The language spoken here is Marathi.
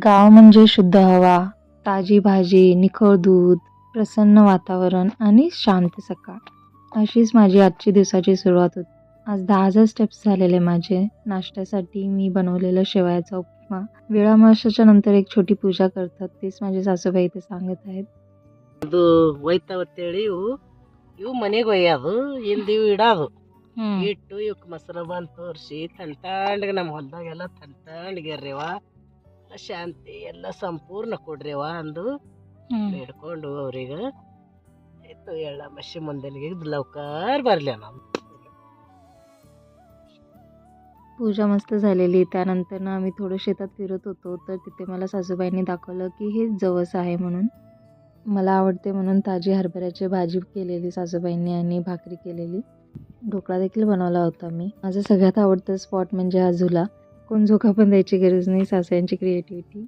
गाव म्हणजे शुद्ध हवा, ताजी भाजी, निखळ दूध, प्रसन्न वातावरण आणि शांत सकाळ. अशीच माझी आजची दिवसाची सुरुवात होती. आज 10,000 स्टेप्स झालेले माझे. नाश्त्यासाठी मी बनवलेलं शेवयाचा उपमा. वेळामावस्येच्या नंतर एक छोटी पूजा करतात, तेच माझे सासूबाई इथे सांगत आहेत. ಅದು ಒಯ್ತಾವತ್ತೇಳಿ ಇವು ಮನೆಗೆ ಒಯ್ಯೋದು ಇಲ್ಲಿ ಇವು ಇಡೋದು ಇಟ್ಟು ಇವಕ್ಕೆ ಮೊಸರು ಬಂದು ತೋರಿಸಿ ತಂತಾಂಡ್ಗೆ ನಮ್ಮ ಹೊಲದಾಗೆಲ್ಲ ತಂತಾಂಡ್ಗೆರ್ರಿವ ಶಾಂತಿ ಎಲ್ಲ ಸಂಪೂರ್ಣ ಕೊಡ್ರಿವ ಅಂದು ಬೇಡ್ಕೊಂಡು ಅವ್ರಿಗೆ ಆಯ್ತು ಎಳ್ಳ ಮಸಿ ಮುಂದೆಲಿಗೆ ಲವಕರ್ ಬರಲಿ ನಾವು. पूजा मस्त झालेली. त्यानंतर ना आम्ही थोडं शेतात फिरत होतो, तर तिथे मला सासूबाईंनी दाखवलं की हे जवस आहे म्हणून. मला आवडते म्हणून ताजी हरभऱ्याची भाजी केलेली सासूबाईंनी आणि भाकरी केलेली. ढोकळा देखील बनवला होता मी. माझं सगळ्यात आवडतं स्पॉट म्हणजे हा झुला. कोण झोका पण द्यायची गरज नाही, सासऱ्यांची क्रिएटिव्हिटी.